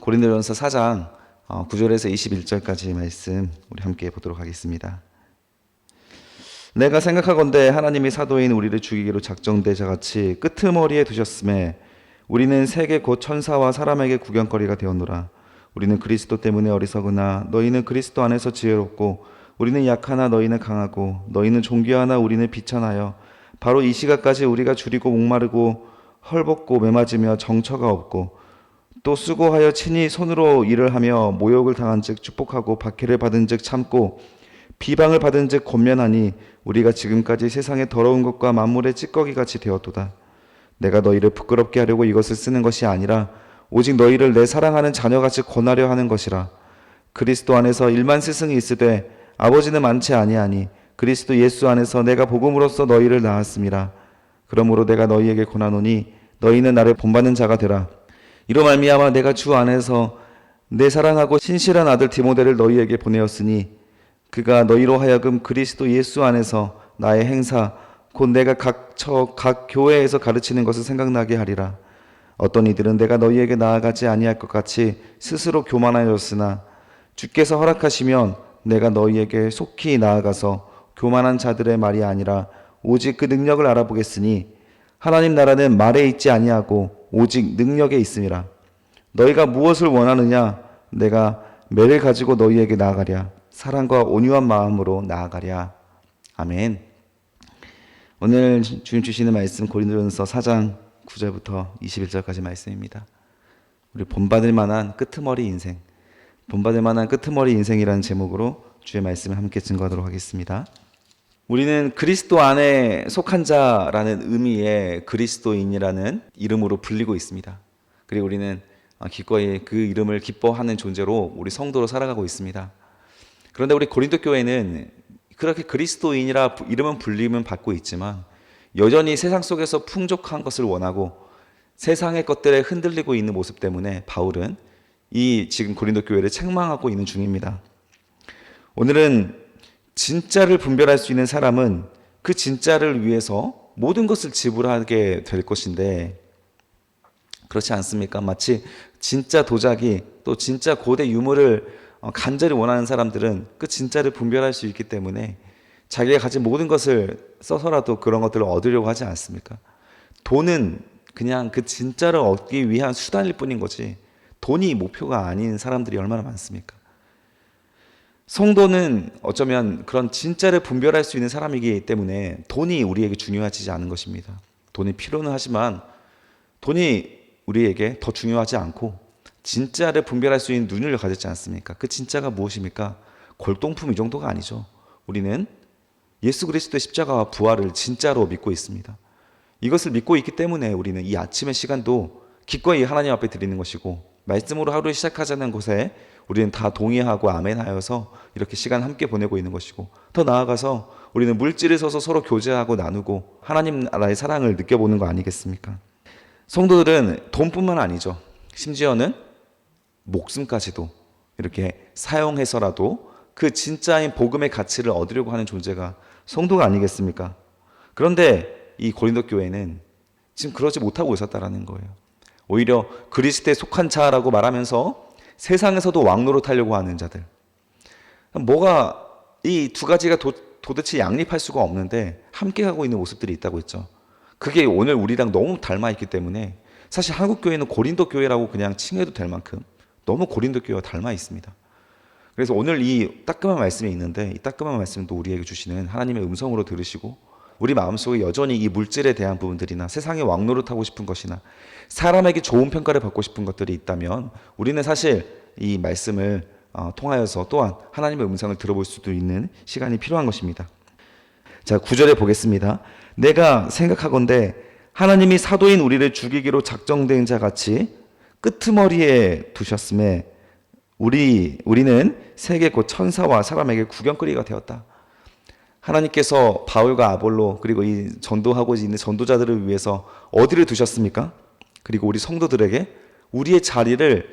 고린도전서 4장 9절에서 21절까지 말씀 우리 함께 보도록 하겠습니다. 내가 생각하건대 하나님이 사도인 우리를 죽이기로 작정되자 같이 끄트머리에 두셨음에 우리는 세계 곧 천사와 사람에게 구경거리가 되었노라. 우리는 그리스도 때문에 어리석으나 너희는 그리스도 안에서 지혜롭고 우리는 약하나 너희는 강하고 너희는 존귀하나 우리는 비천하여 바로 이 시각까지 우리가 줄이고 목마르고 헐벗고 매맞으며 정처가 없고 또 수고하여 친히 손으로 일을 하며 모욕을 당한 즉 축복하고 박해를 받은 즉 참고 비방을 받은 즉 권면하니 우리가 지금까지 세상의 더러운 것과 만물의 찌꺼기 같이 되었도다. 내가 너희를 부끄럽게 하려고 이것을 쓰는 것이 아니라 오직 너희를 내 사랑하는 자녀같이 권하려 하는 것이라. 그리스도 안에서 1만 스승이 있으되 아버지는 많지 아니하니 그리스도 예수 안에서 내가 복음으로써 너희를 낳았음이라. 그러므로 내가 너희에게 권하노니 너희는 나를 본받는 자가 되라. 이로 말미암아 내가 주 안에서 내 사랑하고 신실한 아들 디모데를 너희에게 보내었으니 그가 너희로 하여금 그리스도 예수 안에서 나의 행사 곧 내가 각 교회에서 가르치는 것을 생각나게 하리라. 어떤 이들은 내가 너희에게 나아가지 아니할 것 같이 스스로 교만하였으나 주께서 허락하시면 내가 너희에게 속히 나아가서 교만한 자들의 말이 아니라 오직 그 능력을 알아보겠으니 하나님 나라는 말에 있지 아니하고 오직 능력에 있음이라. 너희가 무엇을 원하느냐? 내가 매를 가지고 너희에게 나아가랴. 사랑과 온유한 마음으로 나아가랴. 아멘. 오늘 주님 주시는 말씀 고린도전서 4장 9절부터 21절까지 말씀입니다. 우리 본받을 만한 끄트머리 인생, 본받을 만한 끄트머리 인생이라는 제목으로 주의 말씀을 함께 증거하도록 하겠습니다. 우리는 그리스도 안에 속한 자라는 의미의 그리스도인이라는 이름으로 불리고 있습니다. 그리고 우리는 기꺼이 그 이름을 기뻐하는 존재로 우리 성도로 살아가고 있습니다. 그런데 우리 고린도 교회는 그렇게 그리스도인이라 이름은 불림은 받고 있지만 여전히 세상 속에서 풍족한 것을 원하고 세상의 것들에 흔들리고 있는 모습 때문에 바울은 이 지금 고린도 교회를 책망하고 있는 중입니다. 오늘은 진짜를 분별할 수 있는 사람은 그 진짜를 위해서 모든 것을 지불하게 될 것인데 그렇지 않습니까? 마치 진짜 도자기 또 진짜 고대 유물을 간절히 원하는 사람들은 그 진짜를 분별할 수 있기 때문에 자기가 가진 모든 것을 써서라도 그런 것들을 얻으려고 하지 않습니까? 돈은 그냥 그 진짜를 얻기 위한 수단일 뿐인 거지 돈이 목표가 아닌 사람들이 얼마나 많습니까? 성도는 어쩌면 그런 진짜를 분별할 수 있는 사람이기 때문에 돈이 우리에게 중요하지 않은 것입니다. 돈이 필요는 하지만 돈이 우리에게 더 중요하지 않고 진짜를 분별할 수 있는 눈을 가졌지 않습니까? 그 진짜가 무엇입니까? 골동품 이 정도가 아니죠. 우리는 예수 그리스도의 십자가와 부활을 진짜로 믿고 있습니다. 이것을 믿고 있기 때문에 우리는 이 아침의 시간도 기꺼이 하나님 앞에 드리는 것이고 말씀으로 하루를 시작하자는 것에 우리는 다 동의하고 아멘하여서 이렇게 시간 함께 보내고 있는 것이고 더 나아가서 우리는 물질을 써서 서로 교제하고 나누고 하나님 나라의 사랑을 느껴보는 거 아니겠습니까? 성도들은 돈뿐만 아니죠. 심지어는 목숨까지도 이렇게 사용해서라도 그 진짜인 복음의 가치를 얻으려고 하는 존재가 성도가 아니겠습니까? 그런데 이 고린도 교회는 지금 그러지 못하고 있었다라는 거예요. 오히려 그리스도에 속한 자라고 말하면서 세상에서도 왕노릇하려고 하는 자들. 뭐가 이 두 가지가 도대체 양립할 수가 없는데 함께 가고 있는 모습들이 있다고 했죠. 그게 오늘 우리랑 너무 닮아 있기 때문에 사실 한국 교회는 고린도 교회라고 그냥 칭해도 될 만큼 너무 고린도 교회와 닮아 있습니다. 그래서 오늘 이 따끔한 말씀이 있는데 이 따끔한 말씀도 우리에게 주시는 하나님의 음성으로 들으시고 우리 마음속에 여전히 이 물질에 대한 부분들이나 세상에 왕노릇하고 싶은 것이나 사람에게 좋은 평가를 받고 싶은 것들이 있다면 우리는 사실 이 말씀을 통하여서 또한 하나님의 음성을 들어볼 수도 있는 시간이 필요한 것입니다. 자, 9절에 보겠습니다. 내가 생각하건대 하나님이 사도인 우리를 죽이기로 작정된 자 같이 끄트머리에 두셨음에 우리는 세계 곧 천사와 사람에게 구경거리가 되었다. 하나님께서 바울과 아볼로 그리고 이 전도하고 있는 전도자들을 위해서 어디를 두셨습니까? 그리고 우리 성도들에게 우리의 자리를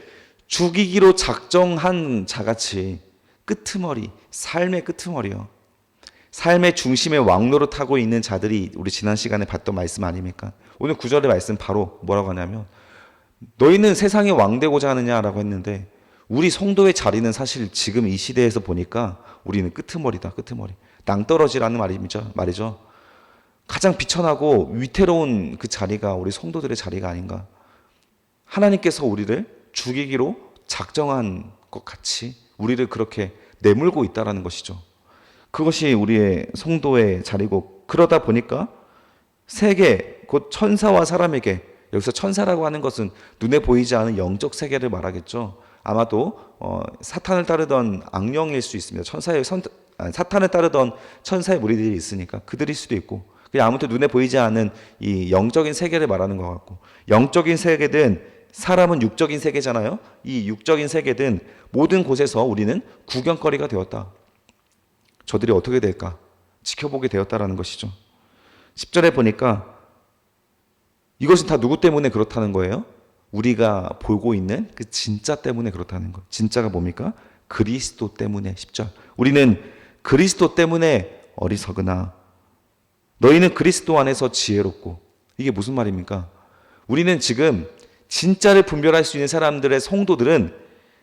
죽이기로 작정한 자같이 끄트머리, 삶의 끄트머리요. 삶의 중심에 왕노릇하고 있는 자들이 우리 지난 시간에 봤던 말씀 아닙니까? 오늘 9절의 말씀 바로 뭐라고 하냐면 너희는 세상의 왕 되고자 하느냐라고 했는데 우리 성도의 자리는 사실 지금 이 시대에서 보니까 우리는 끄트머리다, 끄트머리. 낭떠러지라는 말이죠. 가장 비천하고 위태로운 그 자리가 우리 성도들의 자리가 아닌가. 하나님께서 우리를 죽이기로 작정한 것 같이 우리를 그렇게 내몰고 있다라는 것이죠. 그것이 우리의 성도의 자리고, 그러다 보니까 세계, 곧 천사와 사람에게, 여기서 천사라고 하는 것은 눈에 보이지 않은 영적 세계를 말하겠죠. 아마도 사탄을 따르던 악령일 수 있습니다. 사탄을 따르던 천사의 무리들이 있으니까 그들일 수도 있고, 그냥 아무튼 눈에 보이지 않은 이 영적인 세계를 말하는 것 같고, 영적인 세계든 사람은 육적인 세계잖아요. 이 육적인 세계든 모든 곳에서 우리는 구경거리가 되었다. 저들이 어떻게 될까 지켜보게 되었다라는 것이죠. 10절에 보니까 이것은 다 누구 때문에 그렇다는 거예요? 우리가 보고 있는 그 진짜 때문에 그렇다는 거. 진짜가 뭡니까? 그리스도 때문에. 10절. 우리는 그리스도 때문에 어리석으나 너희는 그리스도 안에서 지혜롭고. 이게 무슨 말입니까? 우리는 지금 진짜를 분별할 수 있는 사람들의 성도들은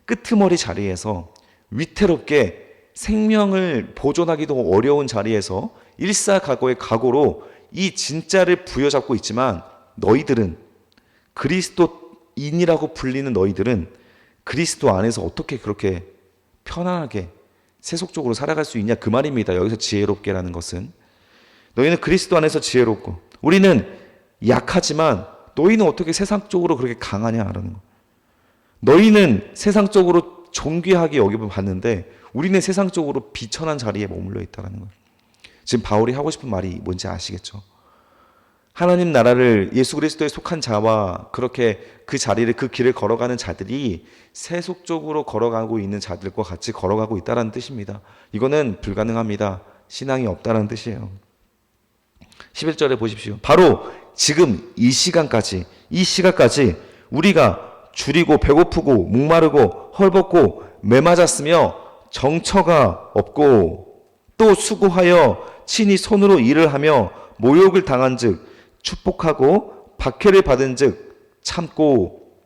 끄트머리 자리에서 위태롭게 생명을 보존하기도 어려운 자리에서 일사각오의 각오로 이 진짜를 부여잡고 있지만, 너희들은, 그리스도인이라고 불리는 너희들은 그리스도 안에서 어떻게 그렇게 편안하게 세속적으로 살아갈 수 있냐, 그 말입니다. 여기서 지혜롭게라는 것은 너희는 그리스도 안에서 지혜롭고 우리는 약하지만 너희는 어떻게 세상적으로 그렇게 강하냐라는 거. 너희는 세상적으로 존귀하게 여기면 봤는데 우리는 세상적으로 비천한 자리에 머물러 있다는 거예요. 지금 바울이 하고 싶은 말이 뭔지 아시겠죠? 하나님 나라를 예수 그리스도에 속한 자와 그렇게 그 자리를, 그 길을 걸어가는 자들이 세속적으로 걸어가고 있는 자들과 같이 걸어가고 있다는 뜻입니다. 이거는 불가능합니다. 신앙이 없다는 뜻이에요. 11절에 보십시오. 바로 지금 이 시간까지 우리가 줄이고 배고프고 목마르고 헐벗고 매맞았으며 정처가 없고 또 수고하여 친히 손으로 일을 하며 모욕을 당한즉 축복하고 박해를 받은즉 참고.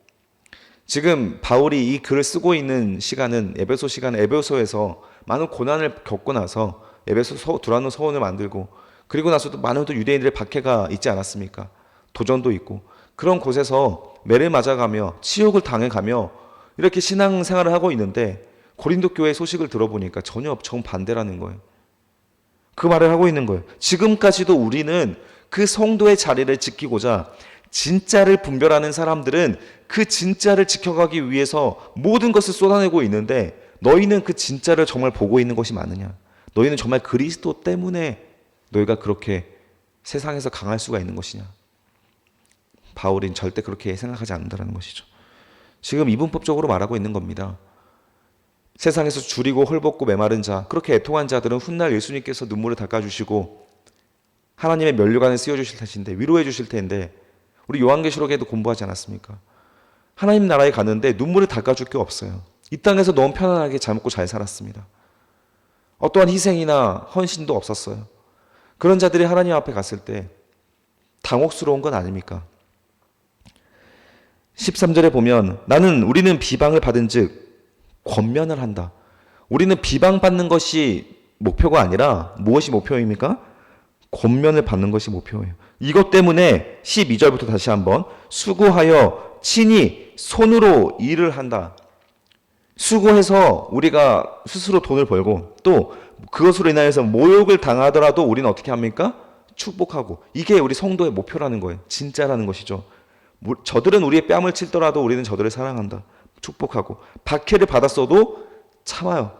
지금 바울이 이 글을 쓰고 있는 시간은 에베소에서 많은 고난을 겪고 나서 에베소 두란노 서원을 만들고, 그리고 나서도 많은 또 유대인들의 박해가 있지 않았습니까? 도전도 있고, 그런 곳에서 매를 맞아가며 치욕을 당해가며 이렇게 신앙생활을 하고 있는데 고린도 교회 소식을 들어보니까 전혀 정반대라는 거예요. 그 말을 하고 있는 거예요. 지금까지도 우리는 그 성도의 자리를 지키고자, 진짜를 분별하는 사람들은 그 진짜를 지켜가기 위해서 모든 것을 쏟아내고 있는데, 너희는 그 진짜를 정말 보고 있는 것이 많으냐? 너희는 정말 그리스도 때문에 너희가 그렇게 세상에서 강할 수가 있는 것이냐? 바울은 절대 그렇게 생각하지 않는다는 것이죠. 지금 이분법적으로 말하고 있는 겁니다. 세상에서 줄이고 헐벗고 메마른 자, 그렇게 애통한 자들은 훗날 예수님께서 눈물을 닦아주시고 하나님의 면류관을 씌워주실 것인데, 위로해 주실 텐데, 우리 요한계시록에도 공부하지 않았습니까? 하나님 나라에 갔는데 눈물을 닦아줄 게 없어요. 이 땅에서 너무 편안하게 잘 먹고 잘 살았습니다. 어떠한 희생이나 헌신도 없었어요. 그런 자들이 하나님 앞에 갔을 때 당혹스러운 건 아닙니까? 13절에 보면 우리는 비방을 받은 즉 권면을 한다. 우리는 비방받는 것이 목표가 아니라 무엇이 목표입니까? 권면을 받는 것이 목표예요. 이것 때문에 12절부터 다시 한번 수고하여 친히 손으로 일을 한다. 수고해서 우리가 스스로 돈을 벌고 또 그것으로 인하여서 모욕을 당하더라도 우리는 어떻게 합니까? 축복하고. 이게 우리 성도의 목표라는 거예요. 진짜라는 것이죠. 저들은 우리의 뺨을 치더라도 우리는 저들을 사랑한다. 축복하고. 박해를 받았어도 참아요.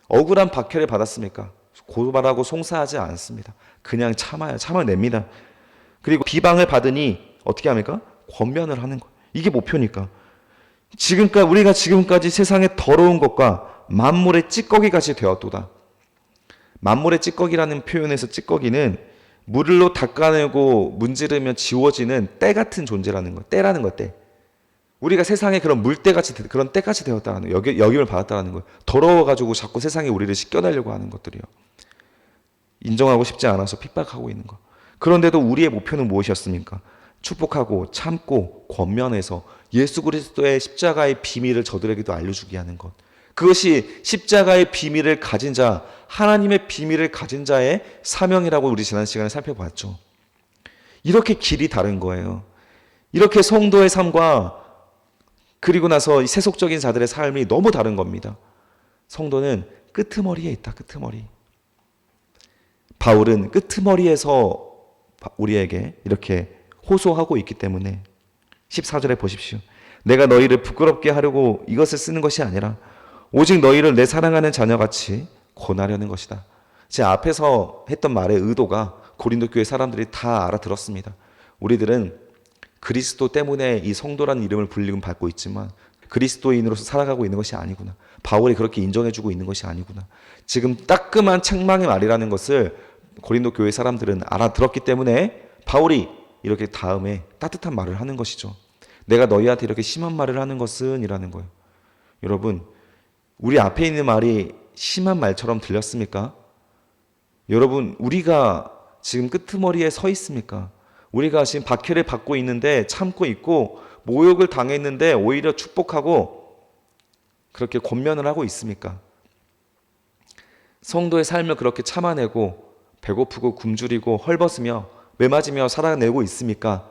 억울한 박해를 받았습니까? 고발하고 송사하지 않습니다. 그냥 참아요. 참아냅니다. 그리고 비방을 받으니 어떻게 합니까? 권면을 하는 거예요. 이게 목표니까. 우리가 지금까지 세상의 더러운 것과 만물의 찌꺼기같이 되었도다. 만물의 찌꺼기라는 표현에서 찌꺼기는 물로 닦아내고 문지르면 지워지는 때 같은 존재라는 거. 때라는 거, 때. 우리가 세상에 그런 물때같이, 그런 때같이 되었다는 거예요. 여김을 받았다는 거예요. 더러워가지고 자꾸 세상에 우리를 씻겨내려고 하는 것들이요. 인정하고 싶지 않아서 핍박하고 있는 거. 그런데도 우리의 목표는 무엇이었습니까? 축복하고 참고 권면해서 예수 그리스도의 십자가의 비밀을 저들에게도 알려주게 하는 것. 그것이 십자가의 비밀을 가진 자, 하나님의 비밀을 가진 자의 사명이라고 우리 지난 시간에 살펴봤죠. 이렇게 길이 다른 거예요. 이렇게 성도의 삶과 그리고 나서 세속적인 자들의 삶이 너무 다른 겁니다. 성도는 끄트머리에 있다. 끄트머리. 바울은 끄트머리에서 우리에게 이렇게 호소하고 있기 때문에 14절에 보십시오. 내가 너희를 부끄럽게 하려고 이것을 쓰는 것이 아니라 오직 너희를 내 사랑하는 자녀같이 권하려는 것이다. 제 앞에서 했던 말의 의도가 고린도 교회 사람들이 다 알아들었습니다. 우리들은 그리스도 때문에 이 성도라는 이름을 불리금 받고 있지만 그리스도인으로서 살아가고 있는 것이 아니구나. 바울이 그렇게 인정해주고 있는 것이 아니구나. 지금 따끔한 책망의 말이라는 것을 고린도 교회 사람들은 알아들었기 때문에 바울이 이렇게 다음에 따뜻한 말을 하는 것이죠. 내가 너희한테 이렇게 심한 말을 하는 것은 이라는 거예요. 여러분, 우리 앞에 있는 말이 심한 말처럼 들렸습니까? 여러분, 우리가 지금 끄트머리에 서 있습니까? 우리가 지금 박해를 받고 있는데 참고 있고 모욕을 당했는데 오히려 축복하고 그렇게 권면을 하고 있습니까? 성도의 삶을 그렇게 참아내고 배고프고 굶주리고 헐벗으며 매맞으며 살아내고 있습니까?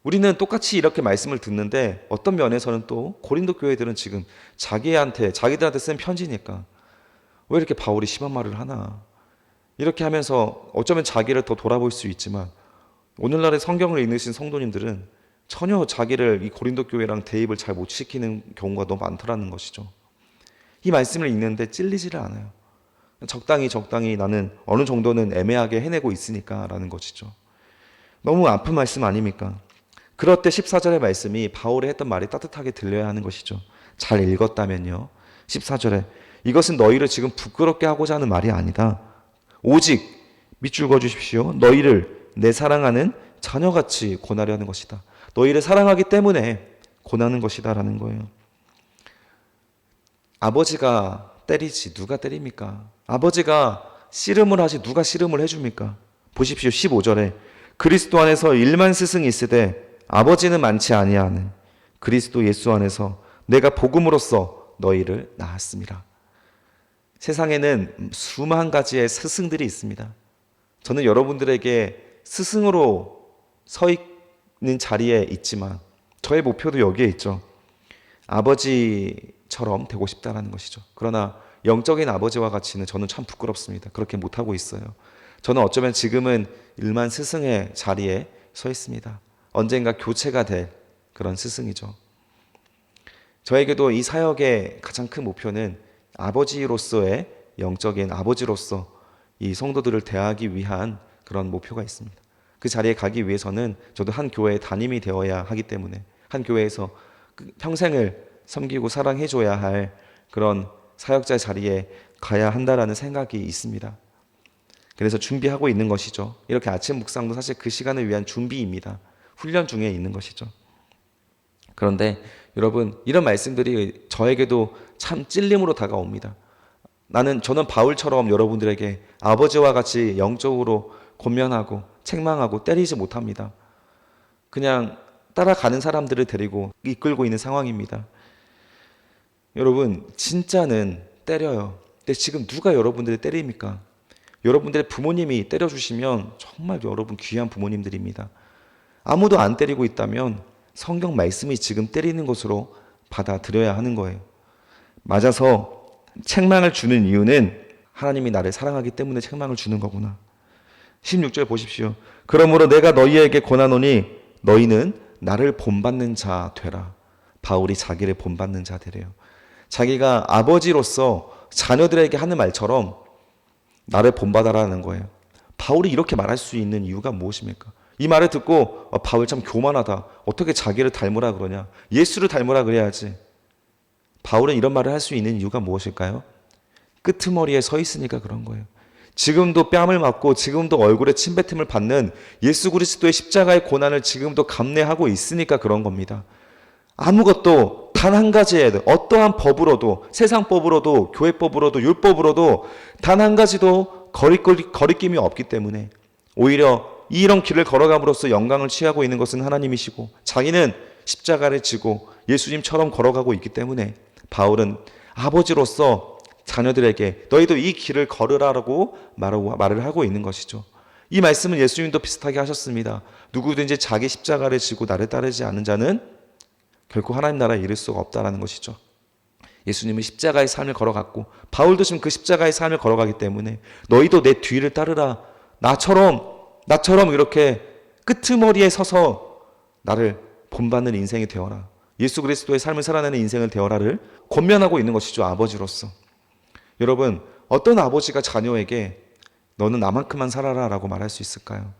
우리는 똑같이 이렇게 말씀을 듣는데 어떤 면에서는 또 고린도 교회들은 지금 자기들한테 쓴 편지니까 왜 이렇게 바울이 심한 말을 하나? 이렇게 하면서 어쩌면 자기를 더 돌아볼 수 있지만 오늘날의 성경을 읽으신 성도님들은 전혀 자기를 이 고린도 교회랑 대입을 잘 못 시키는 경우가 너무 많더라는 것이죠. 이 말씀을 읽는데 찔리지를 않아요. 적당히 나는 어느 정도는 애매하게 해내고 있으니까 라는 것이죠. 너무 아픈 말씀 아닙니까? 그럴 때 14절의 말씀이 바울이 했던 말이 따뜻하게 들려야 하는 것이죠. 잘 읽었다면요. 14절에 이것은 너희를 지금 부끄럽게 하고자 하는 말이 아니다. 오직 밑줄 그어주십시오. 너희를 내 사랑하는 자녀같이 권하려는 것이다. 너희를 사랑하기 때문에 권하는 것이다 라는 거예요. 아버지가 때리지 누가 때립니까? 아버지가 씨름을 하지 누가 씨름을 해줍니까? 보십시오. 15절에 그리스도 안에서 1만 스승이 있으되 아버지는 많지 아니하는 그리스도 예수 안에서 내가 복음으로써 너희를 낳았습니다. 세상에는 수만 가지의 스승들이 있습니다. 저는 여러분들에게 스승으로 서 있는 자리에 있지만 저의 목표도 여기에 있죠. 아버지처럼 되고 싶다는 것이죠. 그러나 영적인 아버지와 같이는 저는 참 부끄럽습니다. 그렇게 못하고 있어요. 저는 어쩌면 지금은 1만 스승의 자리에 서 있습니다. 언젠가 교체가 될 그런 스승이죠. 저에게도 이 사역의 가장 큰 목표는 아버지로서의 영적인 아버지로서 이 성도들을 대하기 위한 그런 목표가 있습니다. 그 자리에 가기 위해서는 저도 한 교회의 담임이 되어야 하기 때문에 한 교회에서 평생을 섬기고 사랑해줘야 할 그런 사역자 자리에 가야 한다라는 생각이 있습니다. 그래서 준비하고 있는 것이죠. 이렇게 아침 묵상도 사실 그 시간을 위한 준비입니다. 훈련 중에 있는 것이죠. 그런데 여러분, 이런 말씀들이 저에게도 참 찔림으로 다가옵니다. 저는 바울처럼 여러분들에게 아버지와 같이 영적으로 권면하고 책망하고 때리지 못합니다. 그냥 따라가는 사람들을 데리고 이끌고 있는 상황입니다. 여러분, 진짜는 때려요. 근데 지금 누가 여러분들을 때립니까? 여러분들의 부모님이 때려주시면 정말 여러분 귀한 부모님들입니다. 아무도 안 때리고 있다면 성경 말씀이 지금 때리는 것으로 받아들여야 하는 거예요. 맞아서 책망을 주는 이유는 하나님이 나를 사랑하기 때문에 책망을 주는 거구나. 16절 보십시오. 그러므로 내가 너희에게 권하노니 너희는 나를 본받는 자 되라. 바울이 자기를 본받는 자 되래요. 자기가 아버지로서 자녀들에게 하는 말처럼 나를 본받아라는 거예요. 바울이 이렇게 말할 수 있는 이유가 무엇입니까? 이 말을 듣고 바울 참 교만하다. 어떻게 자기를 닮으라 그러냐. 예수를 닮으라 그래야지. 바울은 이런 말을 할 수 있는 이유가 무엇일까요? 끄트머리에 서 있으니까 그런 거예요. 지금도 뺨을 맞고 지금도 얼굴에 침뱉음을 받는 예수 그리스도의 십자가의 고난을 지금도 감내하고 있으니까 그런 겁니다. 아무것도 단 한 가지의 어떠한 법으로도 세상 법으로도 교회 법으로도 율법으로도 단 한 가지도 거리낌이 없기 때문에 오히려 이런 길을 걸어감으로써 영광을 취하고 있는 것은 하나님이시고 자기는 십자가를 지고 예수님처럼 걸어가고 있기 때문에 바울은 아버지로서 자녀들에게 너희도 이 길을 걸으라고 말을 하고 있는 것이죠. 이 말씀은 예수님도 비슷하게 하셨습니다. 누구든지 자기 십자가를 지고 나를 따르지 않는 자는 결코 하나님 나라에 이를 수가 없다라는 것이죠. 예수님은 십자가의 삶을 걸어갔고 바울도 지금 그 십자가의 삶을 걸어가기 때문에 너희도 내 뒤를 따르라. 나처럼 이렇게 끄트머리에 서서 나를 본받는 인생이 되어라. 예수 그리스도의 삶을 살아내는 인생을 되어라를 권면하고 있는 것이죠. 아버지로서. 여러분, 어떤 아버지가 자녀에게 너는 나만큼만 살아라 라고 말할 수 있을까요?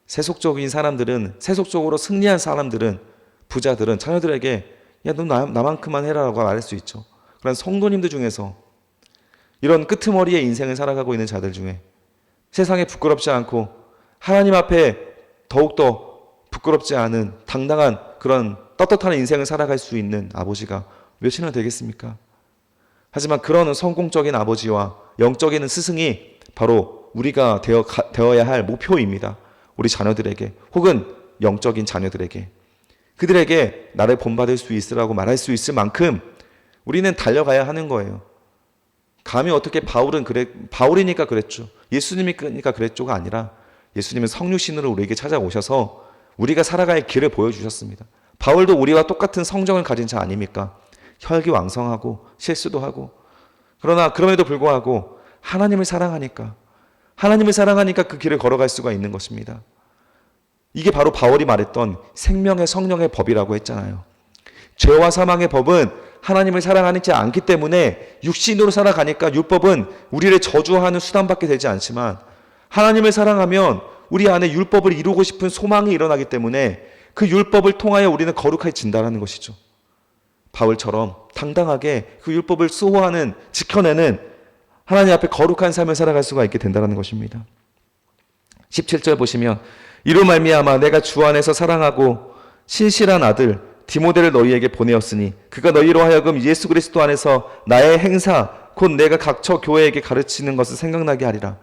세속적인 사람들은, 세속적으로 승리한 사람들은, 부자들은 자녀들에게 야, 너 나만큼만 해라 라고 말할 수 있죠. 그런 성도님들 중에서 이런 끄트머리의 인생을 살아가고 있는 자들 중에 세상에 부끄럽지 않고 하나님 앞에 더욱더 부끄럽지 않은 당당한 그런 떳떳한 인생을 살아갈 수 있는 아버지가 몇이나 되겠습니까? 하지만 그런 성공적인 아버지와 영적인 스승이 바로 우리가 되어야 할 목표입니다. 우리 자녀들에게 혹은 영적인 자녀들에게 그들에게 나를 본받을 수 있으라고 말할 수 있을 만큼 우리는 달려가야 하는 거예요. 감히 어떻게 바울이니까 그랬죠. 예수님이니까 그랬죠가 아니라 예수님은 성육신으로 우리에게 찾아오셔서 우리가 살아갈 길을 보여주셨습니다. 바울도 우리와 똑같은 성정을 가진 자 아닙니까? 혈기왕성하고 실수도 하고 그러나 그럼에도 불구하고 하나님을 사랑하니까 그 길을 걸어갈 수가 있는 것입니다. 이게 바로 바울이 말했던 생명의 성령의 법이라고 했잖아요. 죄와 사망의 법은 하나님을 사랑하지 않기 때문에 육신으로 살아가니까 율법은 우리를 저주하는 수단밖에 되지 않지만 하나님을 사랑하면 우리 안에 율법을 이루고 싶은 소망이 일어나기 때문에 그 율법을 통하여 우리는 거룩해진다는 것이죠. 바울처럼 당당하게 그 율법을 수호하는, 지켜내는 하나님 앞에 거룩한 삶을 살아갈 수가 있게 된다는 것입니다. 17절 보시면 이로 말미암아 내가 주 안에서 사랑하고 신실한 아들 디모데를 너희에게 보내었으니 그가 너희로 하여금 예수 그리스도 안에서 나의 행사 곧 내가 각처 교회에게 가르치는 것을 생각나게 하리라.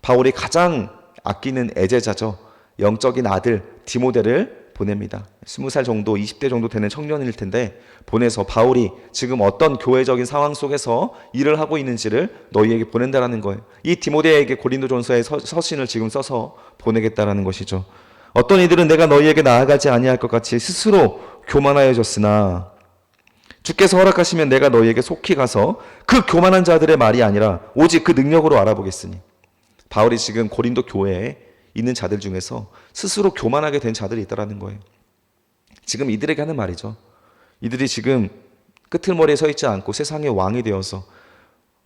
바울이 가장 아끼는 애제자죠. 영적인 아들 디모데를 보냅니다. 20살 정도, 20대 정도 되는 청년일 텐데 보내서 바울이 지금 어떤 교회적인 상황 속에서 일을 하고 있는지를 너희에게 보낸다라는 거예요. 이 디모데에게 고린도전서의 서신을 지금 써서 보내겠다라는 것이죠. 어떤 이들은 내가 너희에게 나아가지 아니할 것 같이 스스로 교만하여졌으나 주께서 허락하시면 내가 너희에게 속히 가서 그 교만한 자들의 말이 아니라 오직 그 능력으로 알아보겠으니. 바울이 지금 고린도 교회에 있는 자들 중에서 스스로 교만하게 된 자들이 있다는 거예요. 지금 이들에게 하는 말이죠. 이들이 지금 끄트머리에 서 있지 않고 세상의 왕이 되어서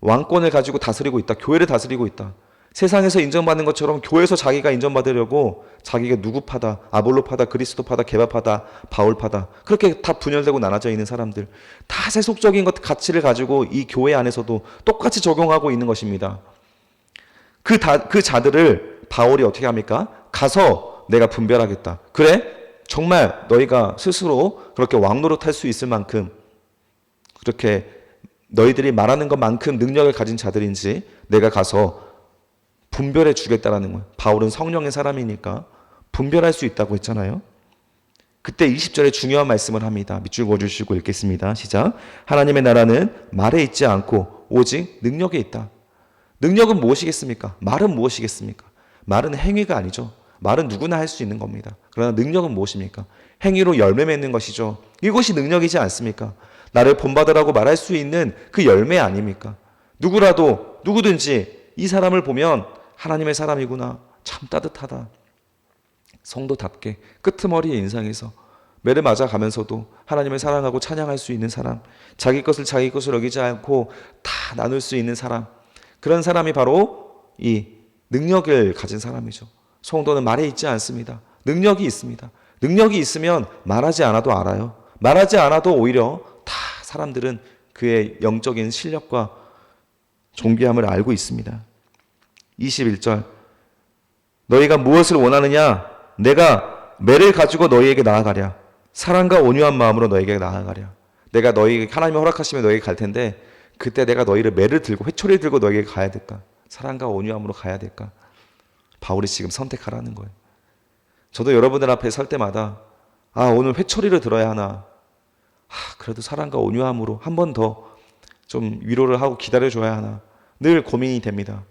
왕권을 가지고 다스리고 있다. 교회를 다스리고 있다. 세상에서 인정받는 것처럼 교회에서 자기가 인정받으려고 자기가 누구파다, 아볼로파다, 그리스도파다, 게바파다, 바울파다 그렇게 다 분열되고 나눠져 있는 사람들 다 세속적인 가치를 가지고 이 교회 안에서도 똑같이 적용하고 있는 것입니다. 그 자들을 바울이 어떻게 합니까? 가서 내가 분별하겠다. 그래? 정말 너희가 스스로 그렇게 왕노릇할 수 있을 만큼 그렇게 너희들이 말하는 것만큼 능력을 가진 자들인지 내가 가서 분별해 주겠다라는 거예요. 바울은 성령의 사람이니까 분별할 수 있다고 했잖아요. 그때 20절에 중요한 말씀을 합니다. 밑줄 그어주시고 읽겠습니다. 시작. 하나님의 나라는 말에 있지 않고 오직 능력에 있다. 능력은 무엇이겠습니까? 말은 무엇이겠습니까? 말은 행위가 아니죠. 말은 누구나 할 수 있는 겁니다. 그러나 능력은 무엇입니까? 행위로 열매 맺는 것이죠. 이것이 능력이지 않습니까? 나를 본받으라고 말할 수 있는 그 열매 아닙니까? 누구든지 이 사람을 보면 하나님의 사람이구나. 참 따뜻하다. 성도답게 끄트머리의 인상에서 매를 맞아가면서도 하나님을 사랑하고 찬양할 수 있는 사람, 자기 것을 여기지 않고 다 나눌 수 있는 사람, 그런 사람이 바로 이 능력을 가진 사람이죠. 성도는 말에 있지 않습니다. 능력이 있습니다. 능력이 있으면 말하지 않아도 알아요. 말하지 않아도 오히려 다 사람들은 그의 영적인 실력과 존귀함을 알고 있습니다. 21절 너희가 무엇을 원하느냐? 내가 매를 가지고 너희에게 나아가랴. 사랑과 온유한 마음으로 너희에게 나아가랴. 내가 너희에게 하나님이 허락하시면 너희에게 갈 텐데 그때 내가 너희를 매를 들고 회초리를 들고 너희에게 가야 될까? 사랑과 온유함으로 가야 될까? 바울이 지금 선택하라는 거예요. 저도 여러분들 앞에 설 때마다 오늘 회초리를 들어야 하나. 그래도 사랑과 온유함으로 한 번 더 좀 위로를 하고 기다려줘야 하나. 늘 고민이 됩니다.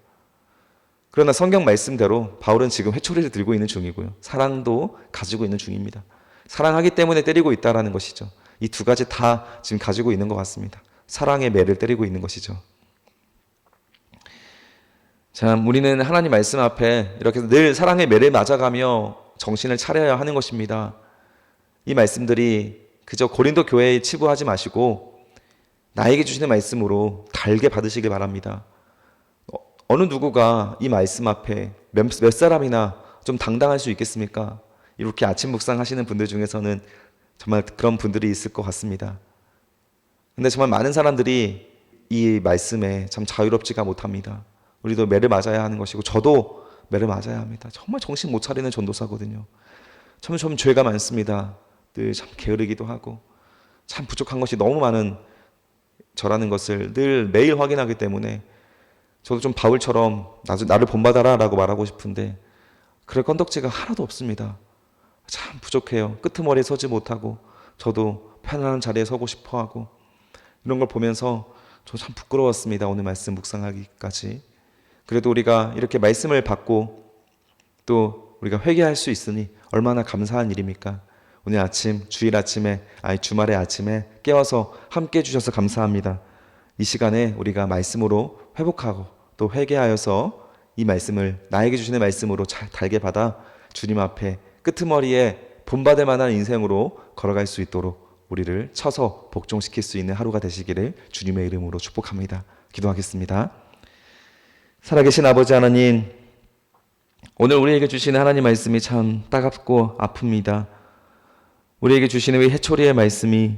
그러나 성경 말씀대로 바울은 지금 회초리를 들고 있는 중이고요. 사랑도 가지고 있는 중입니다. 사랑하기 때문에 때리고 있다라는 것이죠. 이 두 가지 다 지금 가지고 있는 것 같습니다. 사랑의 매를 때리고 있는 것이죠. 참, 우리는 하나님 말씀 앞에 이렇게 늘 사랑의 매를 맞아가며 정신을 차려야 하는 것입니다. 이 말씀들이 그저 고린도 교회에 치부하지 마시고 나에게 주시는 말씀으로 달게 받으시길 바랍니다. 어느 누구가 이 말씀 앞에 몇 사람이나 좀 당당할 수 있겠습니까? 이렇게 아침 묵상하시는 분들 중에서는 정말 그런 분들이 있을 것 같습니다. 근데 정말 많은 사람들이 이 말씀에 참 자유롭지가 못합니다. 우리도 매를 맞아야 하는 것이고 저도 매를 맞아야 합니다. 정말 정신 못 차리는 전도사거든요. 참 죄가 많습니다. 늘 참 게으르기도 하고 참 부족한 것이 너무 많은 저라는 것을 늘 매일 확인하기 때문에 저도 좀 바울처럼 나를 본받아라 라고 말하고 싶은데 그럴 건덕지가 하나도 없습니다. 참 부족해요. 끄트머리에 서지 못하고 저도 편안한 자리에 서고 싶어하고 이런 걸 보면서 저 참 부끄러웠습니다. 오늘 말씀 묵상하기까지. 그래도 우리가 이렇게 말씀을 받고 또 우리가 회개할 수 있으니 얼마나 감사한 일입니까? 오늘 아침, 주말의 아침에 깨워서 함께 해주셔서 감사합니다. 이 시간에 우리가 말씀으로 회복하고 또 회개하여서 이 말씀을 나에게 주시는 말씀으로 잘 달게 받아 주님 앞에 끄트머리에 본받을 만한 인생으로 걸어갈 수 있도록 우리를 쳐서 복종시킬 수 있는 하루가 되시기를 주님의 이름으로 축복합니다. 기도하겠습니다. 살아계신 아버지 하나님, 오늘 우리에게 주시는 하나님 말씀이 참 따갑고 아픕니다. 우리에게 주시는 이 해초리의 말씀이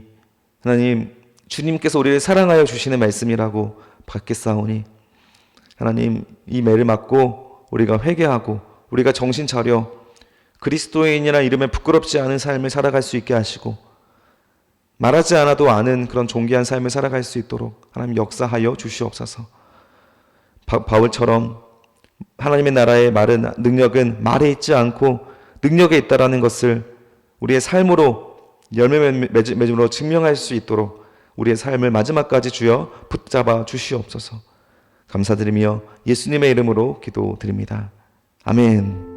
하나님 주님께서 우리를 사랑하여 주시는 말씀이라고 받겠사오니 하나님 이 매를 맞고 우리가 회개하고 우리가 정신 차려 그리스도인이라는 이름에 부끄럽지 않은 삶을 살아갈 수 있게 하시고 말하지 않아도 아는 그런 존귀한 삶을 살아갈 수 있도록 하나님 역사하여 주시옵소서. 바울처럼 하나님의 나라의 능력은 말에 있지 않고 능력에 있다라는 것을 우리의 삶으로 열매 맺음으로 증명할 수 있도록 우리의 삶을 마지막까지 주여 붙잡아 주시옵소서. 감사드리며 예수님의 이름으로 기도드립니다. 아멘.